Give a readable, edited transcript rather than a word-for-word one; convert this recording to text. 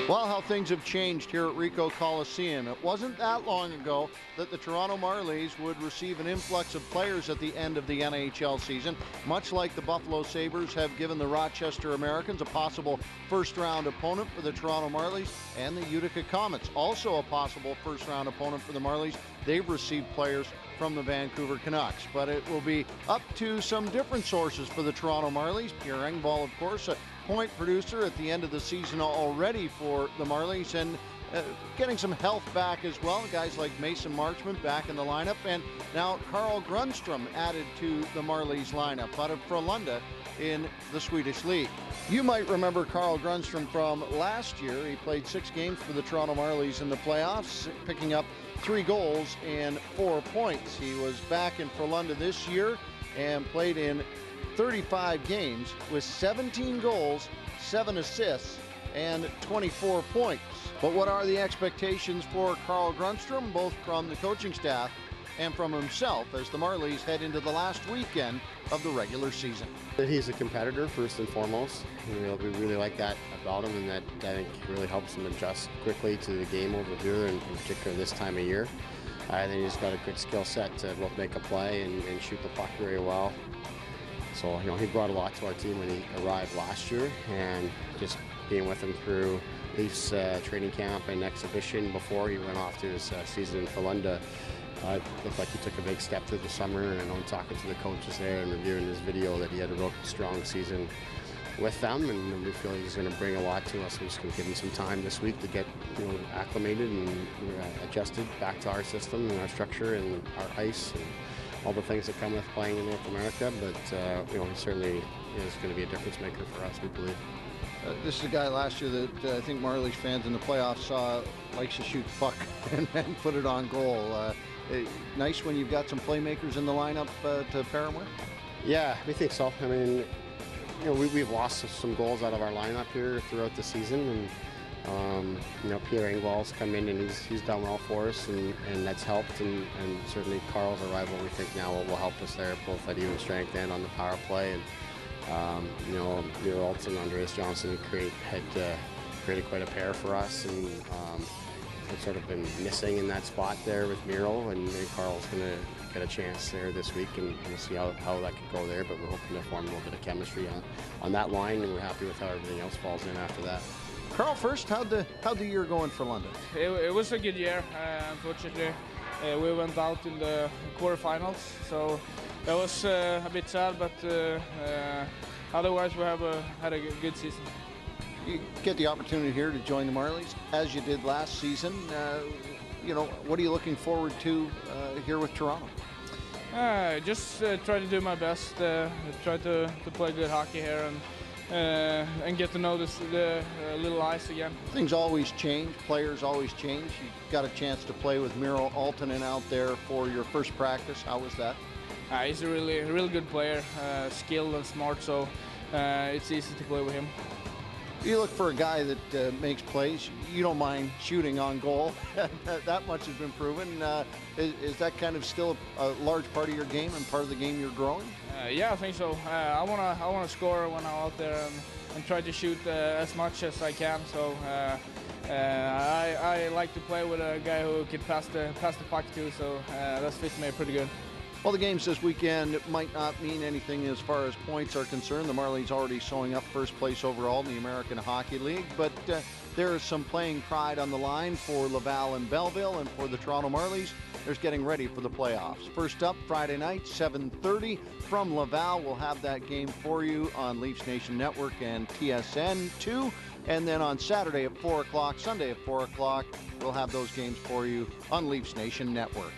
Well, how things have changed here at Ricoh Coliseum. It wasn't that long ago that the Toronto Marlies would receive an influx of players at the end of the NHL season, much like the Buffalo Sabres have given the Rochester Americans a possible first-round opponent for the Toronto Marlies, and the Utica Comets, also a possible first-round opponent for the Marlies. They've received players from the Vancouver Canucks, but it will be up to some different sources for the Toronto Marlies. Pierre Engvall, of course, a point producer at the end of the season already for the Marlies, and getting some health back as well. Guys like Mason Marchment back in the lineup, and now Carl Grundstrom added to the Marlies lineup out of Frölunda in the Swedish League. You might remember Carl Grundstrom from last year. He played 6 games for the Toronto Marlies in the playoffs, picking up 3 goals and 4 points. He was back in Frölunda this year and played in 35 games with 17 goals, 7 assists, and 24 points. But what are the expectations for Carl Grundstrom, both from the coaching staff and from himself, as the Marlies head into the last weekend of the regular season? He's a competitor first and foremost. We really like that about him, and that I think really helps him adjust quickly to the game over here, and in particular this time of year. I think he's got a good skill set to both make a play and shoot the puck very well. So, he brought a lot to our team when he arrived last year, and just being with him through Leafs training camp and exhibition before he went off to his season in Frölunda, it looked like he took a big step through the summer. And I know, talking to the coaches there and reviewing his video, that he had a real strong season with them, and we feel he's going to bring a lot to us. We're just going to give him some time this week to get acclimated and adjusted back to our system and our structure and our ice and all the things that come with playing in North America. But he certainly is going to be a difference maker for us, we believe. This is a guy last year that I think Marlies fans in the playoffs saw likes to shoot the puck and put it on goal. Nice when you've got some playmakers in the lineup to pair him with? Yeah, we think so. I mean, we've lost some goals out of our lineup here throughout the season, and Pierre Engvall's come in and he's done well for us, and that's helped, and certainly Carl's arrival, we think, now will help us there, both at even strength and on the power play. And Miro Alton, Andreas Johnson had created quite a pair for us, and had sort of been missing in that spot there with Miro, and maybe Carl's going to get a chance there this week, and we'll see how that could go there. But we're hoping to form a little bit of chemistry on that line, and we're happy with how everything else falls in after that. Carl, first, how'd the year go in for London? It was a good year. Unfortunately, we went out in the quarterfinals, so that was a bit sad. But otherwise, we have had a good season. You get the opportunity here to join the Marlies, as you did last season. What are you looking forward to here with Toronto? Just try to do my best, try to play good hockey here, and get to know the little ice again. Things always change, players always change. You got a chance to play with Miro Altonen out there for your first practice. How was that? He's a really good player, skilled and smart, so it's easy to play with him. You look for a guy that makes plays. You don't mind shooting on goal. That much has been proven. Is that kind of still a large part of your game and part of the game you're growing? Yeah, I think so. I wanna score when I'm out there and try to shoot as much as I can. So I like to play with a guy who can pass the puck too. So that fits me pretty good. Well, the games this weekend might not mean anything as far as points are concerned. The Marlies already showing up first place overall in the American Hockey League, but there is some playing pride on the line for Laval and Belleville, and for the Toronto Marlies, there's getting ready for the playoffs. First up, Friday night, 7:30 from Laval. We'll have that game for you on Leafs Nation Network and TSN2. And then on Saturday at 4 o'clock, Sunday at 4 o'clock, we'll have those games for you on Leafs Nation Network.